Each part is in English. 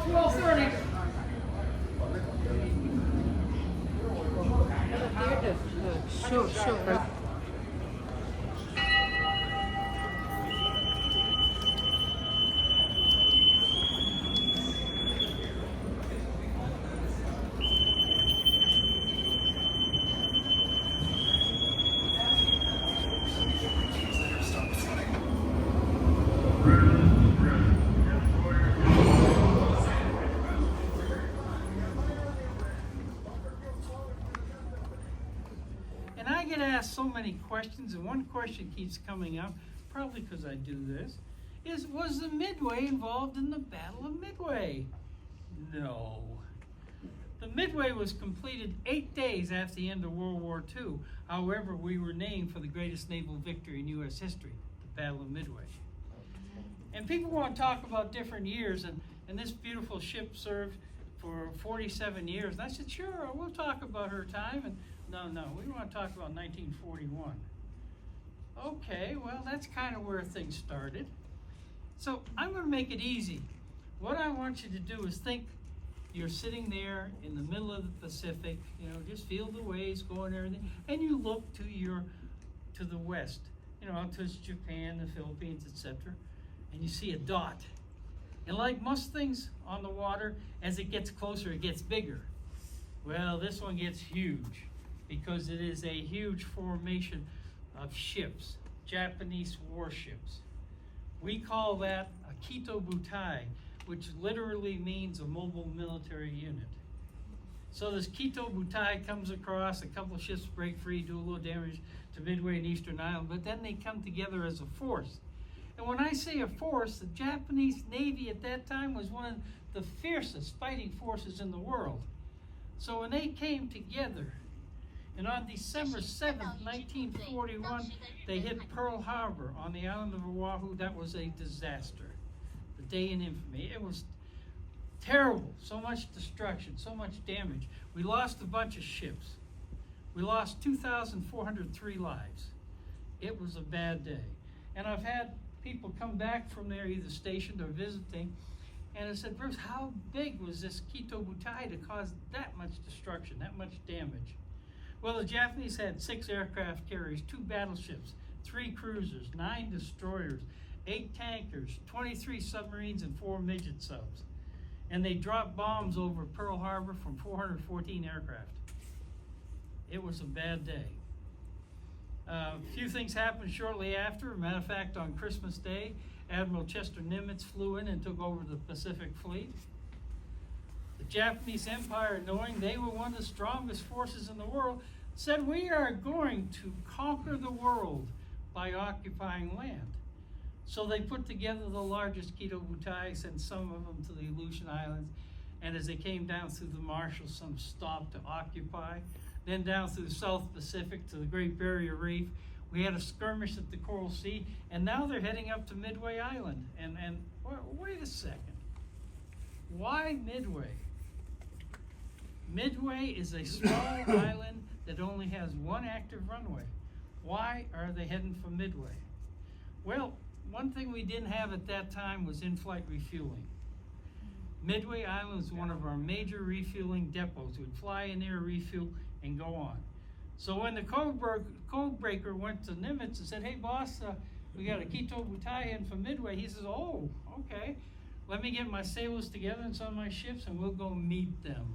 12:30. Sure. And I get asked so many questions, and one question keeps coming up, probably because I do this, is was the Midway involved in the Battle of Midway? No. The Midway was completed 8 days after the end of World War II. However, we were named for the greatest naval victory in U.S. history, the Battle of Midway. And people want to talk about different years, and this beautiful ship served for 47 years. And I said, sure, we'll talk about her time. And no, we want to talk about 1941. Okay, well, that's kind of where things started. So I'm going to make it easy. What I want you to do is think you're sitting there in the middle of the Pacific, just feel the waves going and everything, and you look to the west, out to Japan, the Philippines, etc., and you see a dot. And like most things on the water, as it gets closer, it gets bigger. Well, this one gets huge because it is a huge formation of ships, Japanese warships. We call that a Kito Butai, which literally means a mobile military unit. So this Kito Butai comes across, a couple of ships break free, do a little damage to Midway and Eastern Island, but then they come together as a force. And when I say a force, the Japanese Navy at that time was one of the fiercest fighting forces in the world. So when they came together, and on December 7th, 1941, they hit Pearl Harbor on the island of Oahu. That was a disaster. The day in infamy. It was terrible. So much destruction, so much damage. We lost a bunch of ships. We lost 2,403 lives. It was a bad day. And I've had people come back from there, either stationed or visiting, and I said, Bruce, how big was this Kito Butai to cause that much destruction, that much damage? Well, the Japanese had 6 aircraft carriers, 2 battleships, 3 cruisers, 9 destroyers, 8 tankers, 23 submarines, and 4 midget subs. And they dropped bombs over Pearl Harbor from 414 aircraft. It was a bad day. A few things happened shortly after. As a matter of fact, on Christmas Day, Admiral Chester Nimitz flew in and took over the Pacific Fleet. The Japanese Empire, knowing they were one of the strongest forces in the world, said, we are going to conquer the world by occupying land. So they put together the largest Kito Butai, sent some of them to the Aleutian Islands, and as they came down through the Marshall, some stopped to occupy. Then down through the South Pacific to the Great Barrier Reef. We had a skirmish at the Coral Sea, and now they're heading up to Midway Island. And wait a second. Why Midway? Midway is a small island that only has 1 active runway. Why are they heading for Midway? Well, one thing we didn't have at that time was in-flight refueling. Midway Island was one of our major refueling depots. We'd fly in there, refuel, and go on. So when the code breaker went to Nimitz and said, hey boss, we got a Kito Butai in from Midway, he says, oh, okay. Let me get my sailors together and some of my ships and we'll go meet them.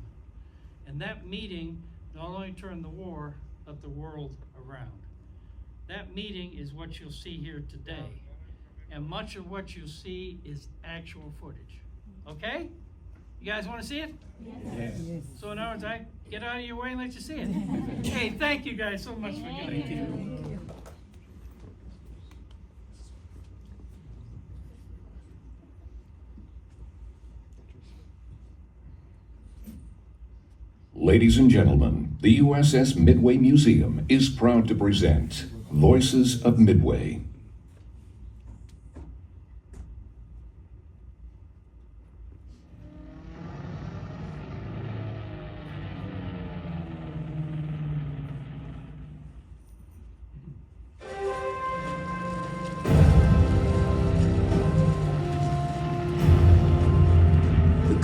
And that meeting not only turned the war, but the world around. That meeting is what you'll see here today. And much of what you'll see is actual footage. Okay? You guys want to see it? Yes. So in other words, I get out of your way and let you see it. Hey, thank you guys so much for coming. Ladies and gentlemen, the USS Midway Museum is proud to present Voices of Midway.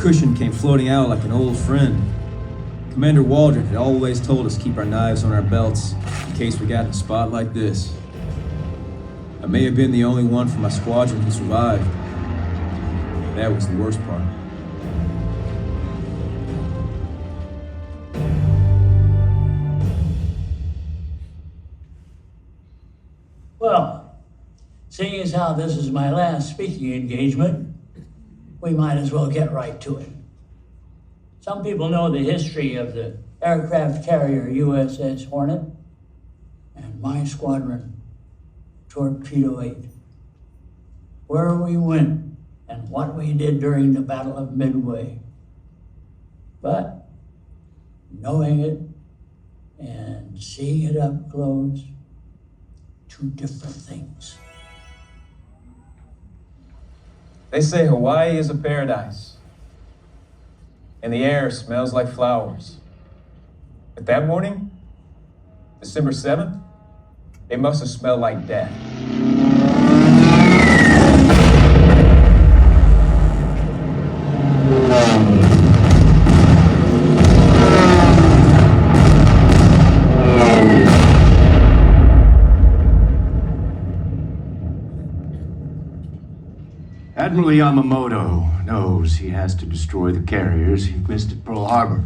cushion came floating out like an old friend. Commander Waldron had always told us to keep our knives on our belts in case we got in a spot like this. I may have been the only one from my squadron who survived. That was the worst part. Well, seeing as how this is my last speaking engagement, we might as well get right to it. Some people know the history of the aircraft carrier USS Hornet and my squadron, Torpedo 8. Where we went and what we did during the Battle of Midway. But knowing it and seeing it up close, two different things. They say Hawaii is a paradise, and the air smells like flowers. But that morning, December 7th, it must have smelled like death. Admiral Yamamoto knows he has to destroy the carriers he missed at Pearl Harbor.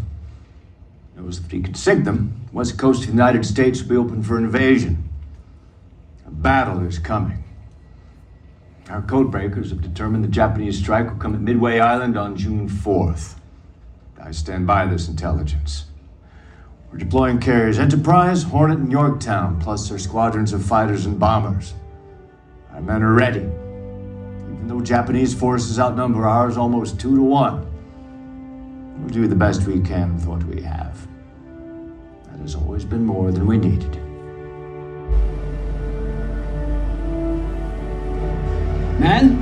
Knows that if he could sink them, the west coast of the United States will be open for invasion. A battle is coming. Our codebreakers have determined the Japanese strike will come at Midway Island on June 4th. I stand by this intelligence. We're deploying carriers Enterprise, Hornet, and Yorktown, plus their squadrons of fighters and bombers. Our men are ready. Even though Japanese forces outnumber ours almost 2 to 1, we'll do the best we can with what we have. That has always been more than we needed. Men,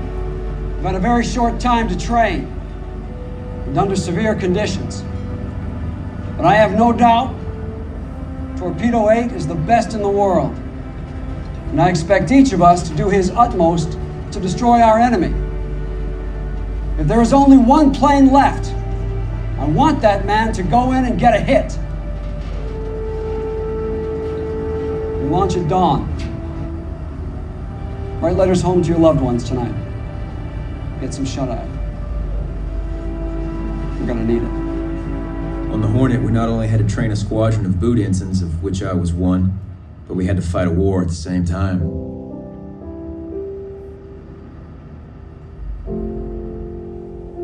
we've had a very short time to train and under severe conditions. But I have no doubt Torpedo 8 is the best in the world. And I expect each of us to do his utmost to destroy our enemy. If there is only one plane left, I want that man to go in and get a hit. We launch at dawn. Write letters home to your loved ones tonight. Get some shut-eye. We're gonna need it. On the Hornet, we not only had to train a squadron of boot ensigns, of which I was one, but we had to fight a war at the same time.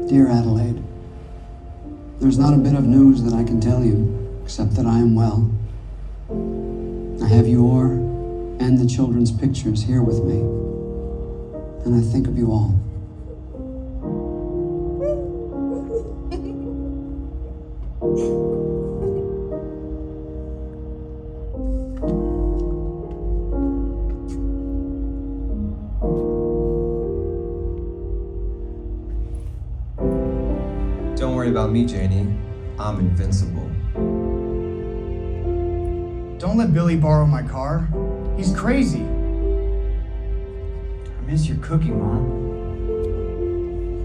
Dear Adelaide, there's not a bit of news that I can tell you, except that I am well. I have your and the children's pictures here with me, and I think of you all. Don't worry about me, Janie. I'm invincible. Don't let Billy borrow my car. He's crazy. I miss your cooking, Mom.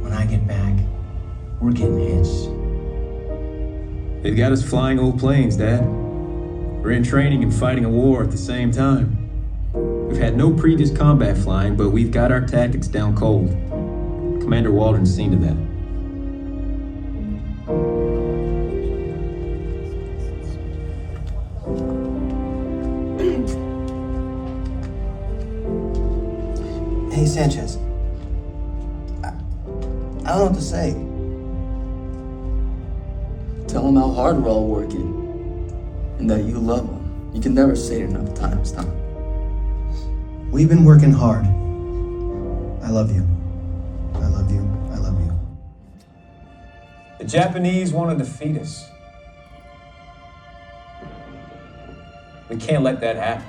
When I get back, we're getting hitched. They've got us flying old planes, Dad. We're in training and fighting a war at the same time. We've had no previous combat flying, but we've got our tactics down cold. Commander Waldron's seen to that. Hey, Sanchez. I don't know what to say. Tell him how hard we're all working and that you love him. You can never say it enough times, Tom. We've been working hard. I love you. I love you. I love you. The Japanese want to defeat us. We can't let that happen.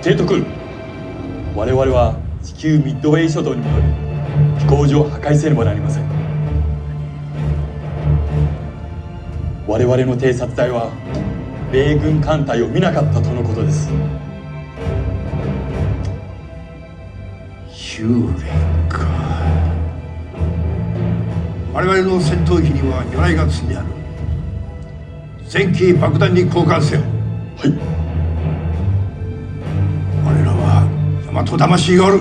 提督君、我々は地球ミッドウェイ諸島に戻り、飛行場を破壊せねばなりません。我々の偵察隊は米軍艦隊を見なかったとのことです。Eureka. 我々の戦闘機には魚雷が積んである。戦機爆弾に交換せよ。はい。我らは大和魂がおる。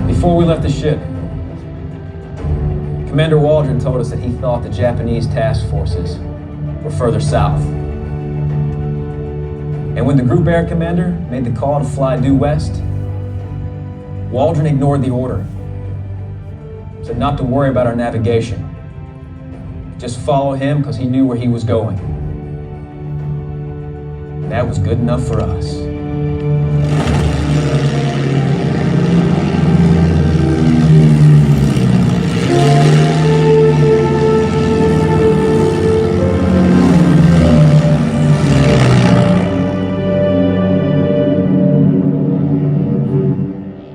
Before we left the ship, Commander Waldron told us that he thought the Japanese task forces were further south. And when the group air commander made the call to fly due west, Waldron ignored the order. Said not to worry about our navigation. Just follow him because he knew where he was going. And that was good enough for us.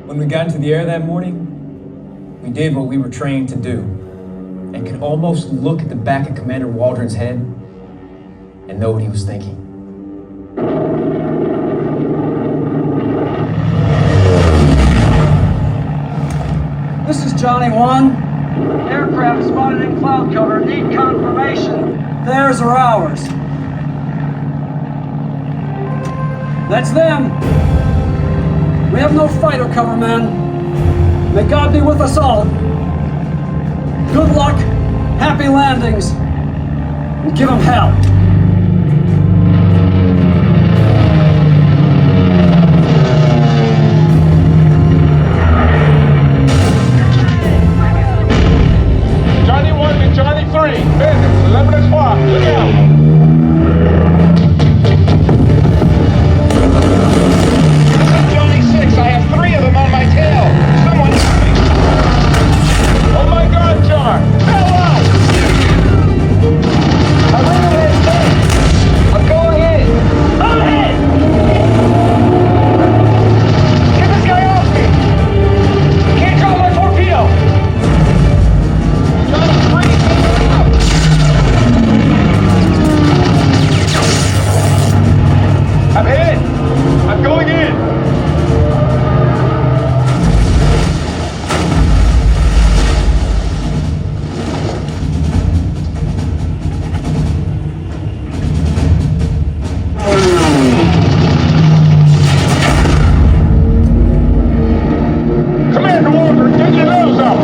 When we got into the air that morning, we did what we were trained to do and could almost look at the back of Commander Waldron's head and know what he was thinking. This is Johnny 1. Aircraft spotted in cloud cover. Need confirmation. Theirs or ours? That's them. We have no fighter cover, man. May God be with us all. Good luck, happy landings, and give them hell. Johnny 1 to Johnny 3. Bandits, 11 o'clock. Look out. Johnny 6, I have 3 of them on my tail. Someone help me. Oh my God, John. Hello. I'm in that thing. I'm going in. Go ahead. Get this guy off me. Can't drop my torpedo. Johnny 3, get out. I'm hit. I'm going in. Commander Walker, get your nose up.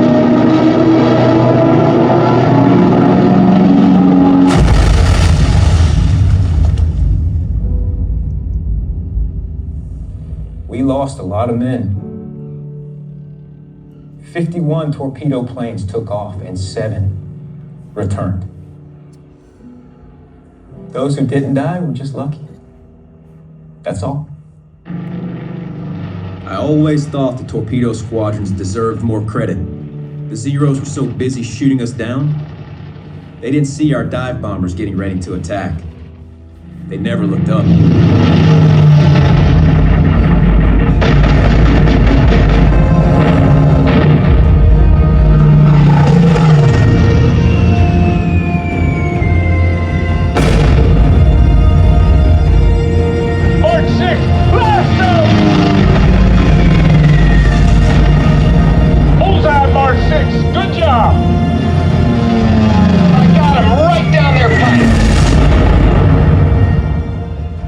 We lost a lot of men. 51 torpedo planes took off and 7 returned. Those who didn't die were just lucky. That's all. I always thought the torpedo squadrons deserved more credit. The Zeros were so busy shooting us down, they didn't see our dive bombers getting ready to attack. They never looked up. Mark 6, blast them! Bullseye, Mark 6, good job! I got him right down their pipe!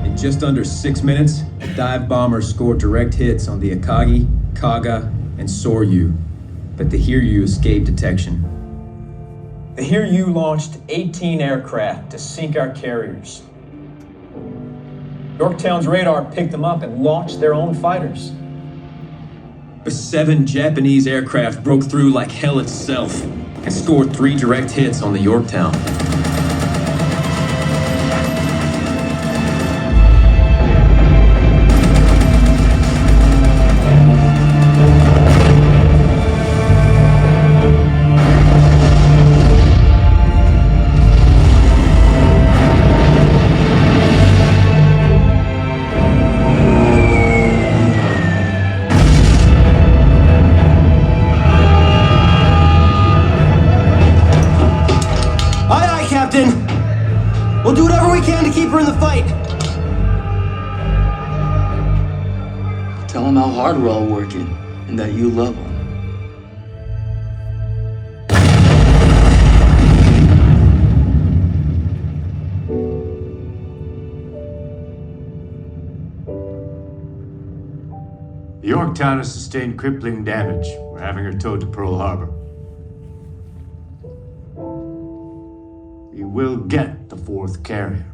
In just under 6 minutes, the dive bombers scored direct hits on the Akagi, Kaga, and Soryu, but the Hiryu escaped detection. The Hiryu launched 18 aircraft to sink our carriers. Yorktown's radar picked them up and launched their own fighters. But 7 Japanese aircraft broke through like hell itself and scored 3 direct hits on the Yorktown. Tell them how hard we're all working and that you love them. The Yorktown has sustained crippling damage. We're having her towed to Pearl Harbor. We will get the fourth carrier.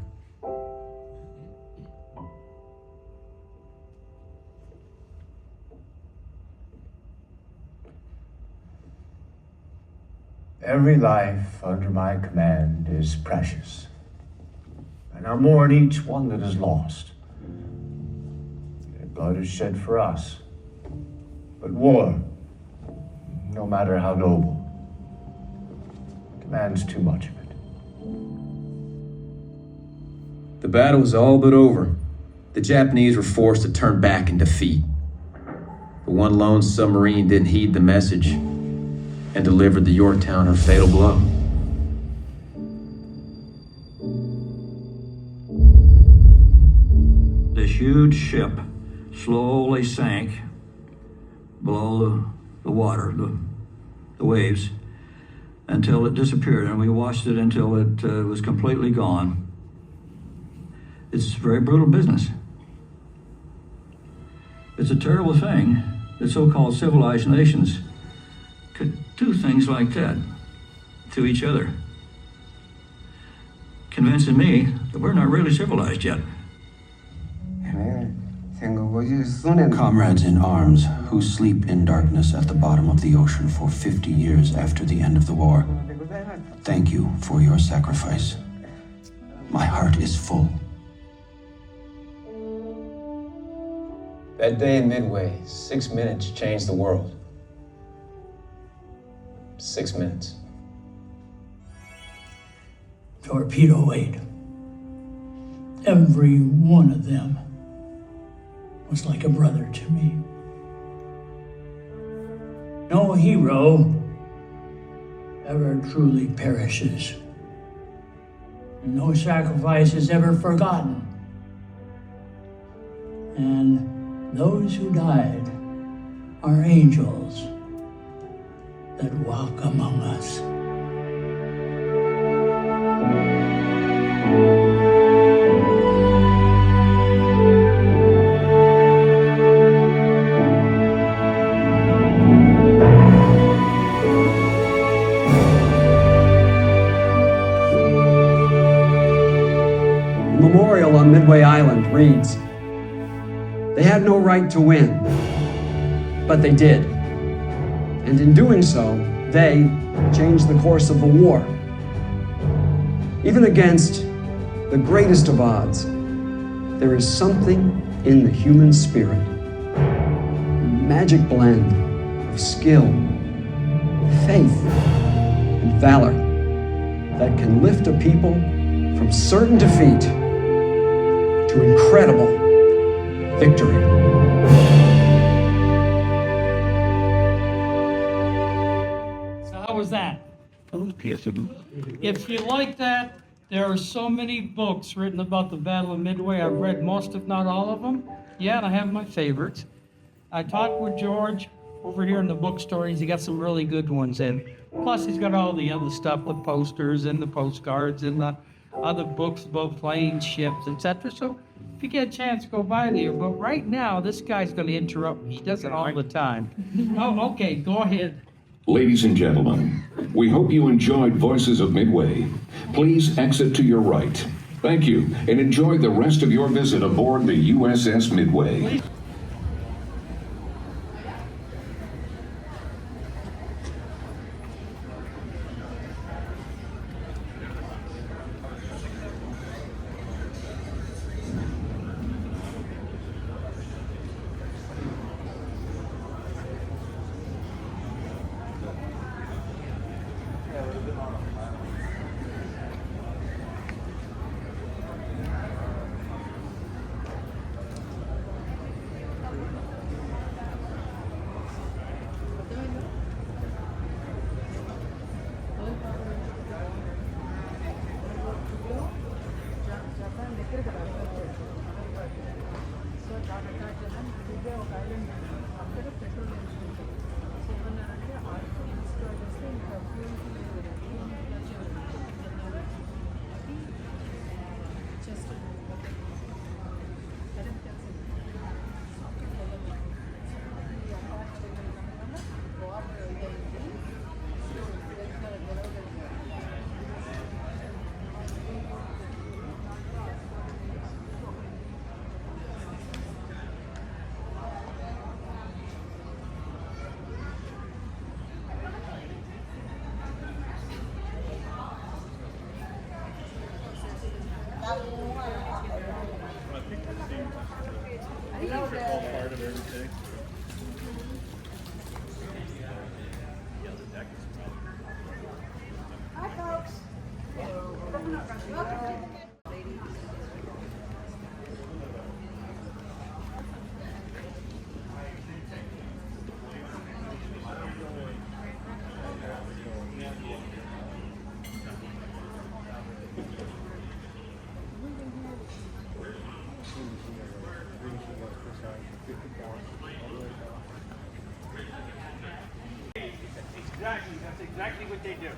Every life under my command is precious, and I mourn each one that is lost. Their blood is shed for us, but war, no matter how noble, demands too much of it. The battle was all but over. The Japanese were forced to turn back in defeat. But one lone submarine didn't heed the message and delivered the Yorktown her fatal blow. This huge ship slowly sank below the water, the waves, until it disappeared, and we watched it until it was completely gone. It's very brutal business. It's a terrible thing that so-called civilized nations could do things like that to each other, convincing me that we're not really civilized yet. Comrades in arms who sleep in darkness at the bottom of the ocean for 50 years after the end of the war, thank you for your sacrifice. My heart is full. That day in Midway, 6 minutes changed the world. 6 minutes. Torpedo 8. Every one of them was like a brother to me. No hero ever truly perishes. No sacrifice is ever forgotten. And those who died are angels that walk among us. The memorial on Midway Island reads, "They had no right to win, but they did. And in doing so, they changed the course of the war. Even against the greatest of odds, there is something in the human spirit, a magic blend of skill, faith, and valor that can lift a people from certain defeat to incredible victory." How was that? If you like that, there are so many books written about the Battle of Midway. I've read most, if not all of them. Yeah, and I have my favorites. I talked with George over here in the bookstore. He's got some really good ones in. Plus, he's got all the other stuff, the posters and the postcards and the other books about planes, ships, etc. So if you get a chance, go by there. But right now, this guy's going to interrupt me. He does it all the time. Oh, okay, go ahead. Ladies and gentlemen, we hope you enjoyed Voices of Midway. Please exit to your right. Thank you, and enjoy the rest of your visit aboard the USS Midway. part of everything. Hi, folks. Welcome. Exactly, that's exactly what they do.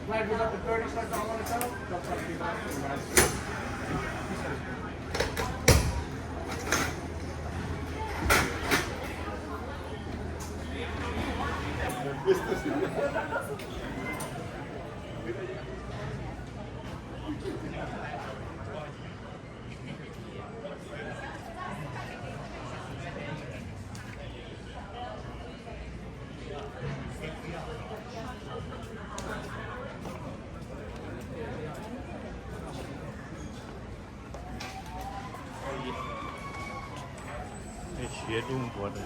Flag was up at 30 seconds on one itself. Hier dumm wurde.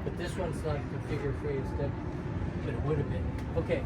But this one's not configure phase step, but it would have been. Okay.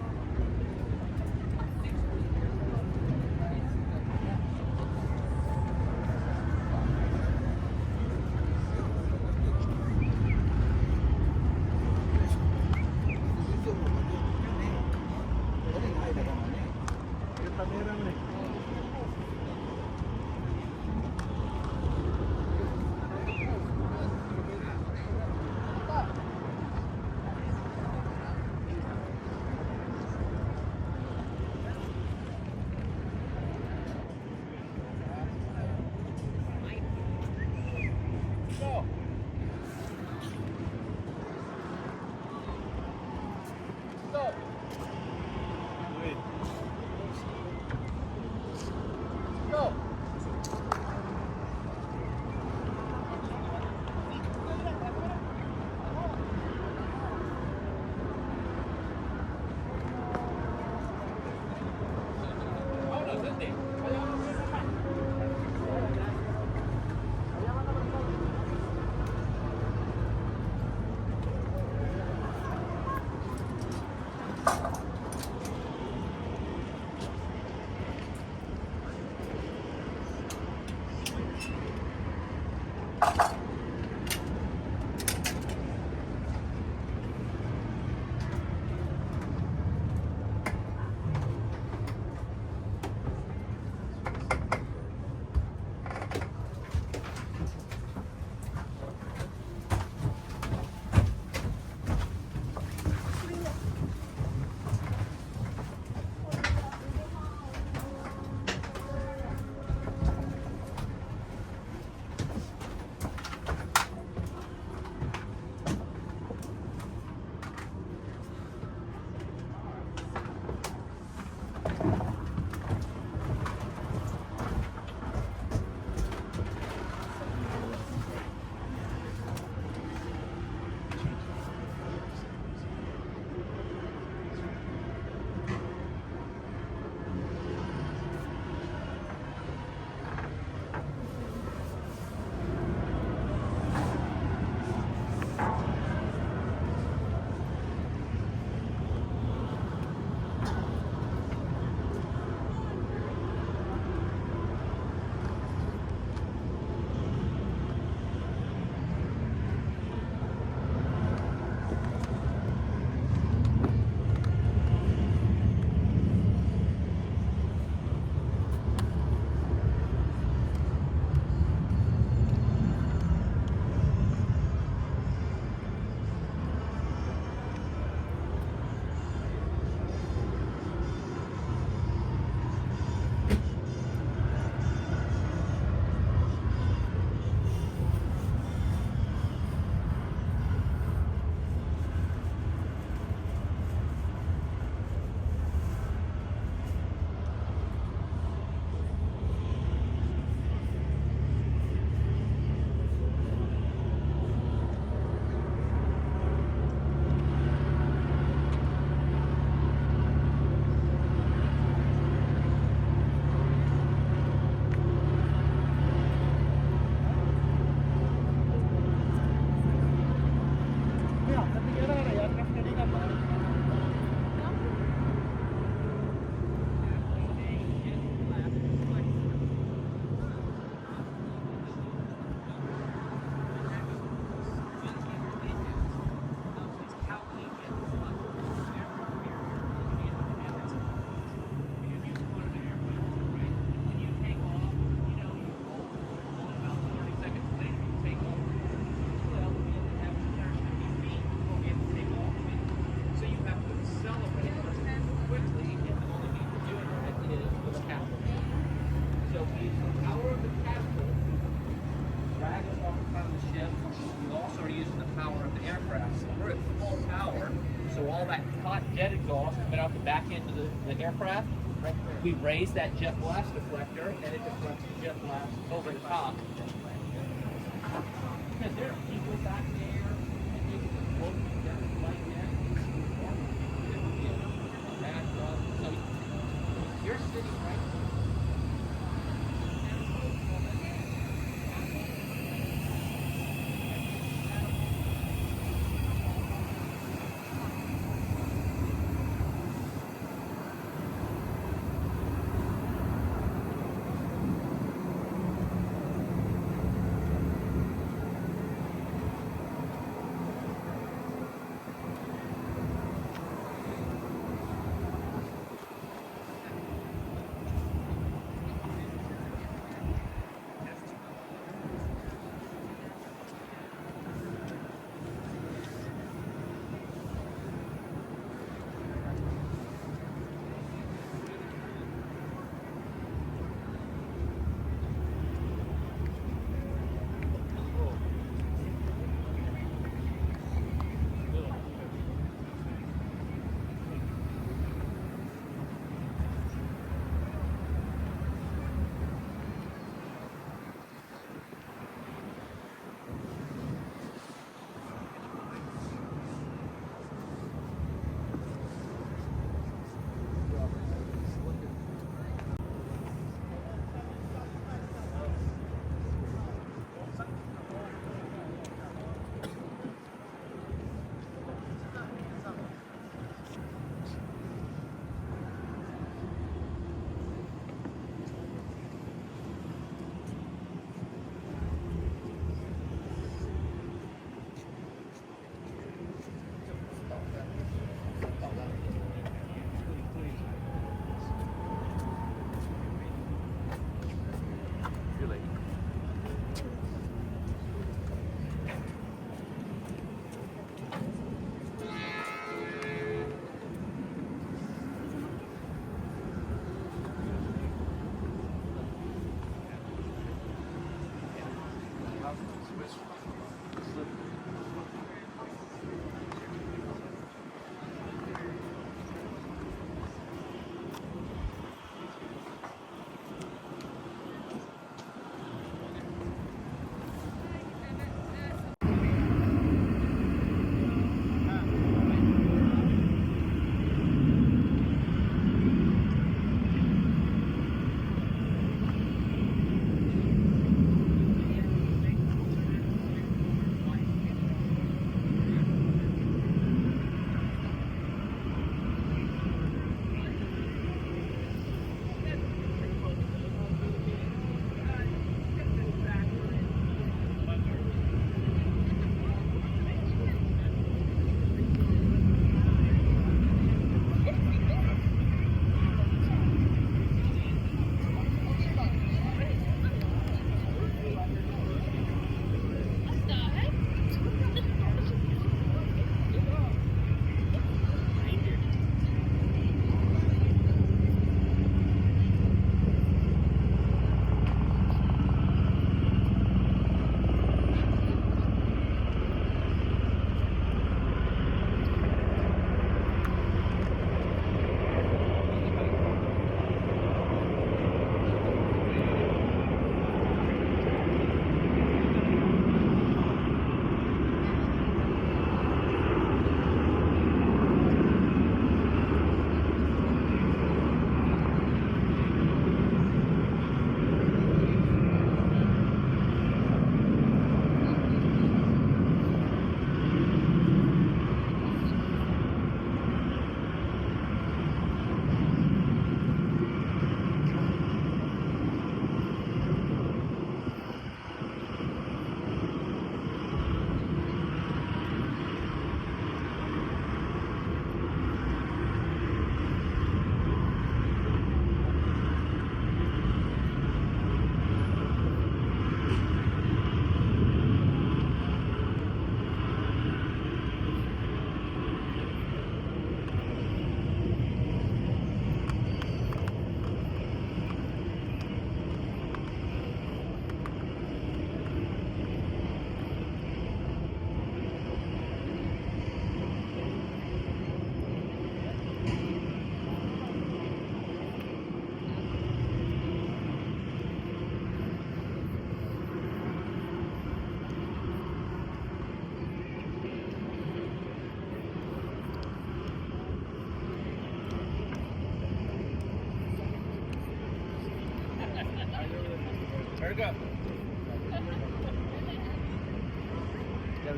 power of the aircraft. So we're at full power. So all that hot jet exhaust coming out the back end of the aircraft, we raise that jet blast deflector, and it deflects the jet blast over the top. Because there are people back there, and they can float them like that. So you're sitting right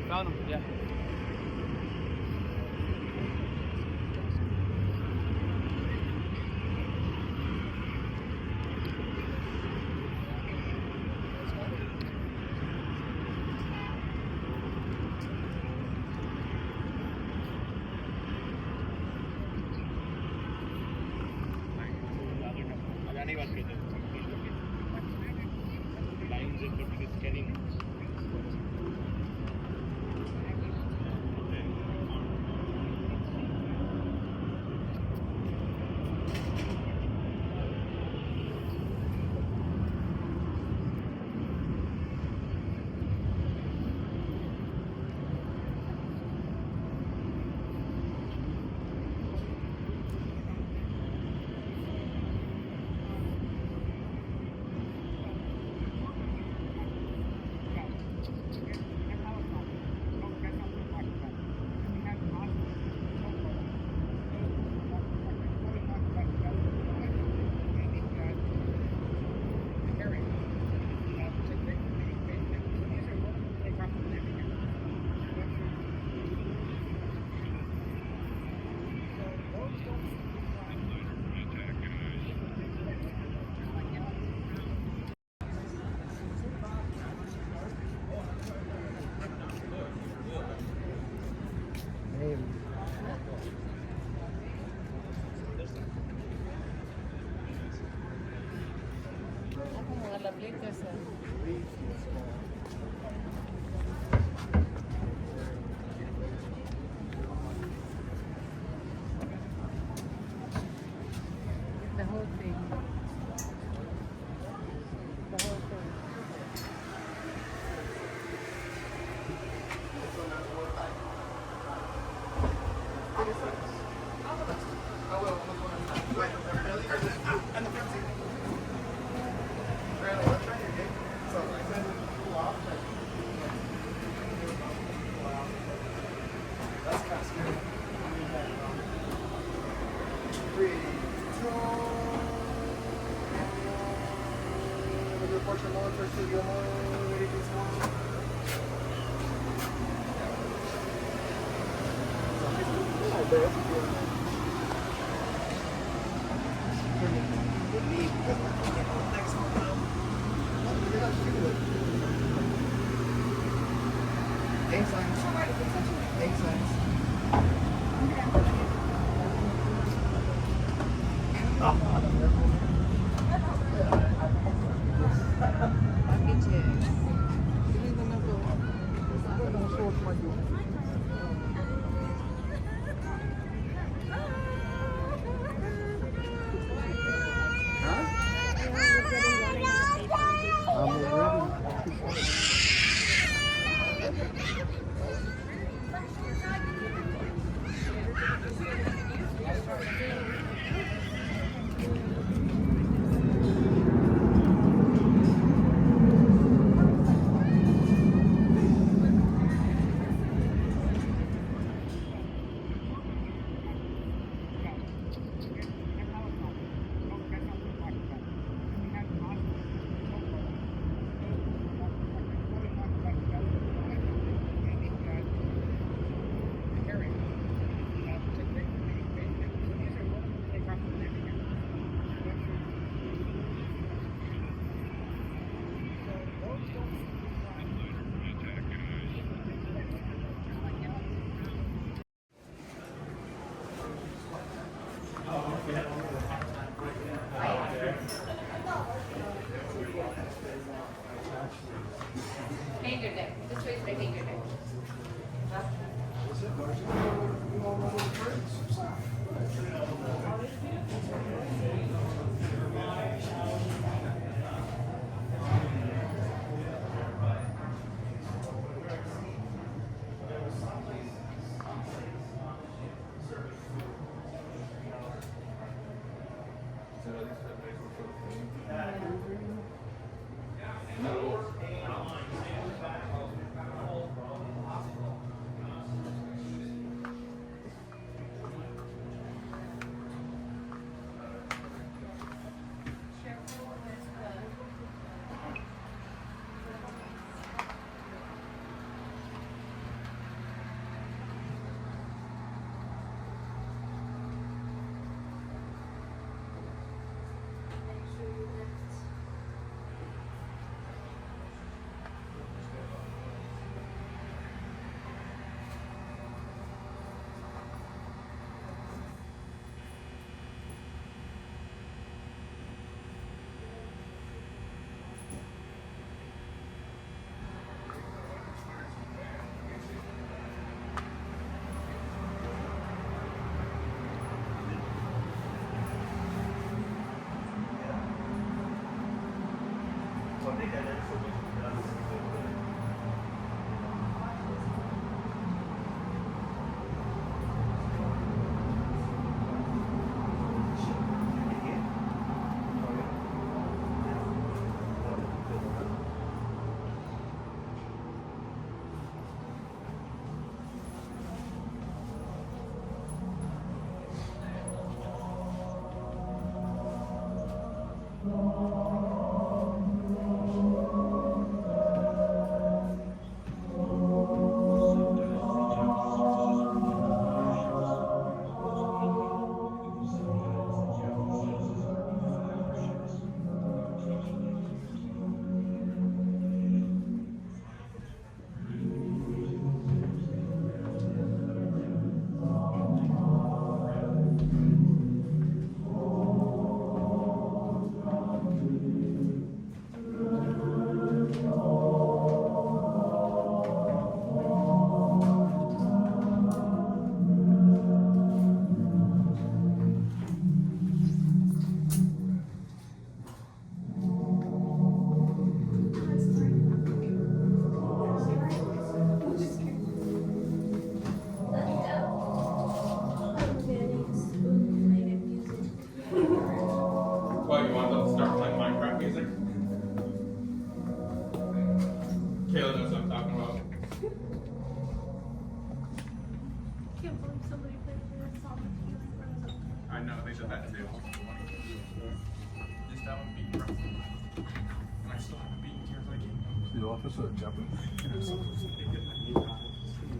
Found him, yeah. The whole thing. The whole thing. Hanger deck. This way is the hanger deck.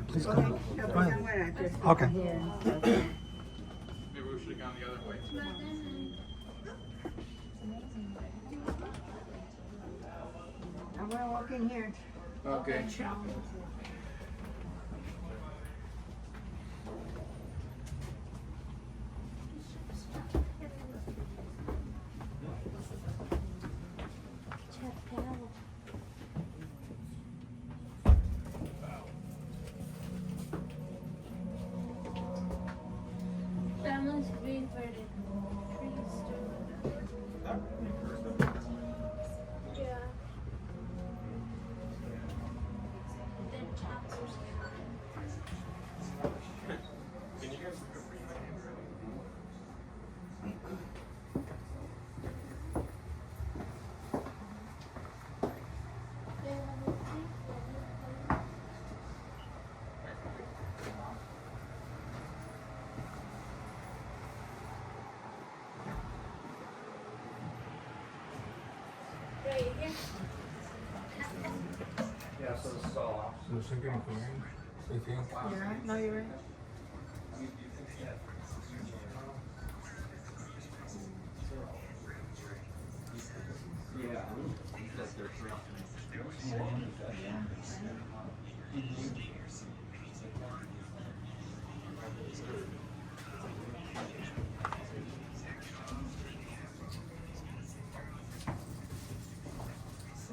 Please go ahead. Go ahead. Okay. Maybe we should have gone the other way. I'm gonna walk in here. Okay. That must be where the trees stood. Yeah. The tops are Can you guys right here. Yeah, so this is all off. So it's getting clearing. You think? You're right. No, you're right.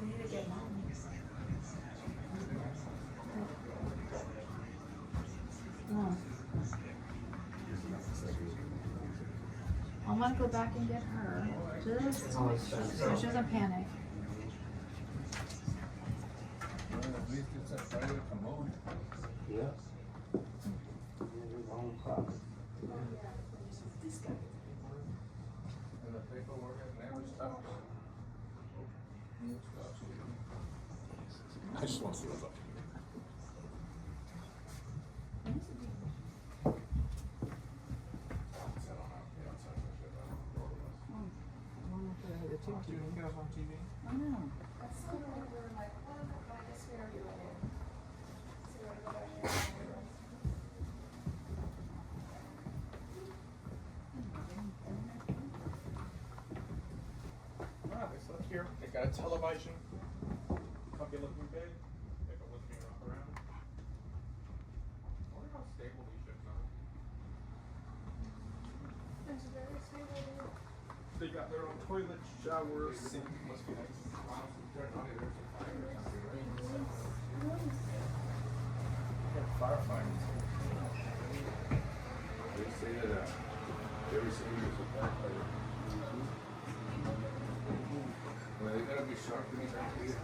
We need to get mom. No. I'm gonna go back and get her. Just so she doesn't panic. Yeah. And the paperwork never stops. I just want to see what's up. I know. Alright, so let's hear. They got a television. Puppy looking big. They got lifting it up around. I wonder how stable these ships are. It's very stable. They got their own toilet, shower, sink. Must be nice. Firefighters. They say that every city is a firefighter. Well, they gotta be sharp to meet that leader.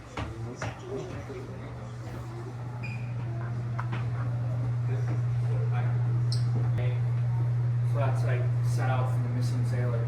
Flat site set out from the missing sailor.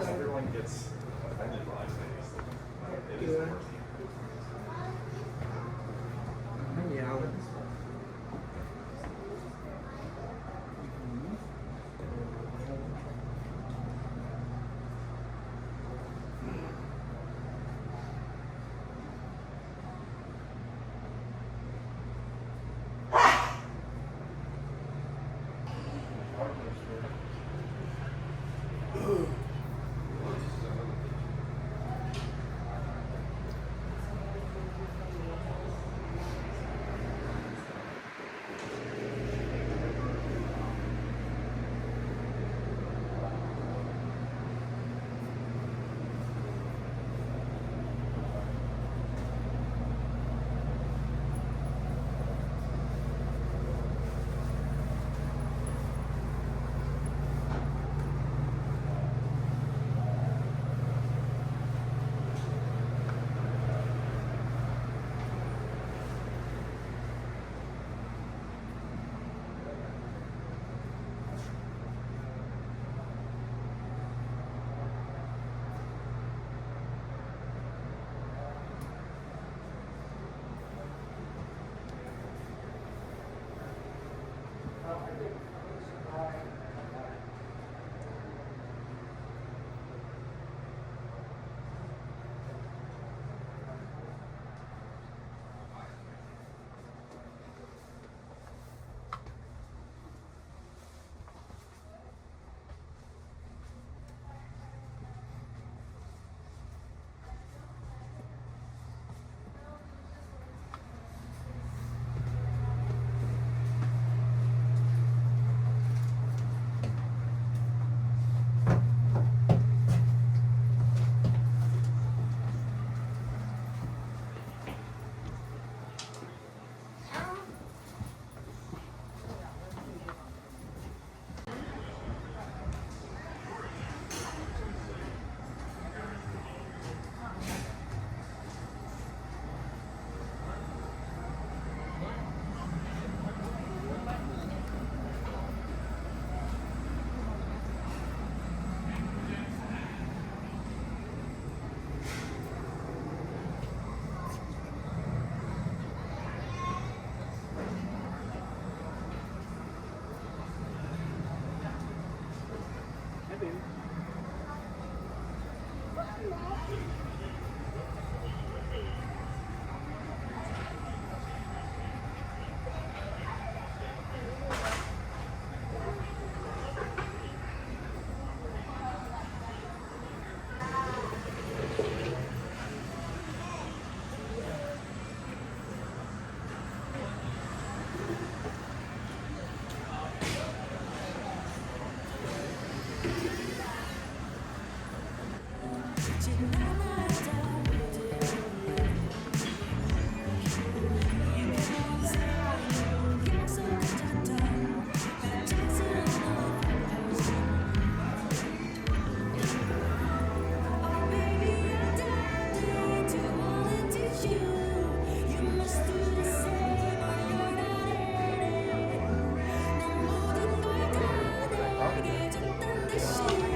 Everyone gets offended by things. It is the worst.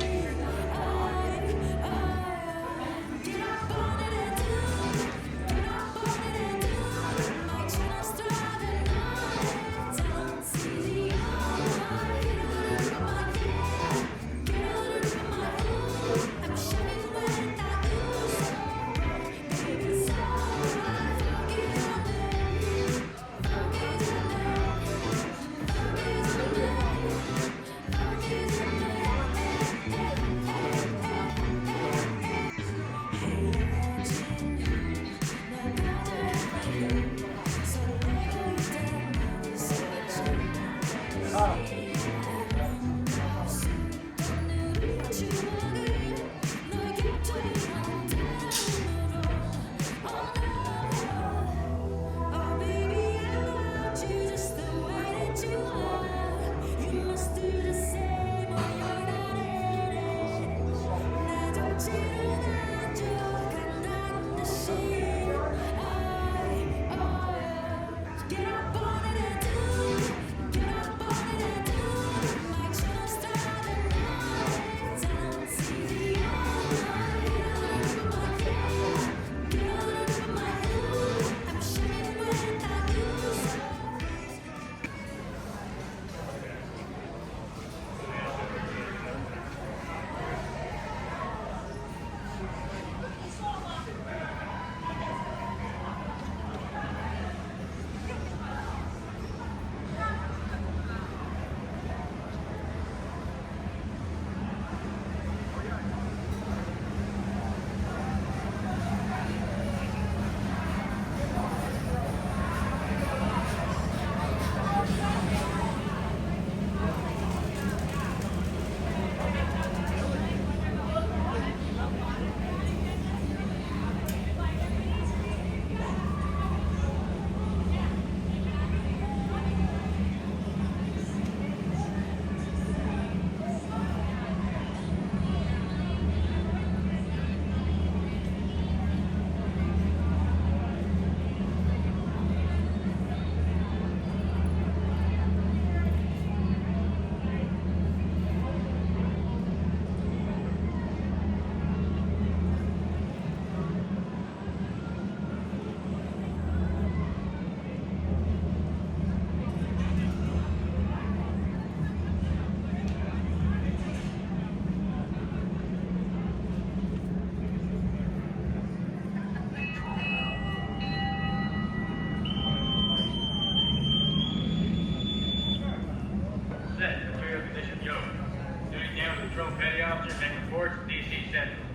Patrol Petty Officer, make reports, DC Central.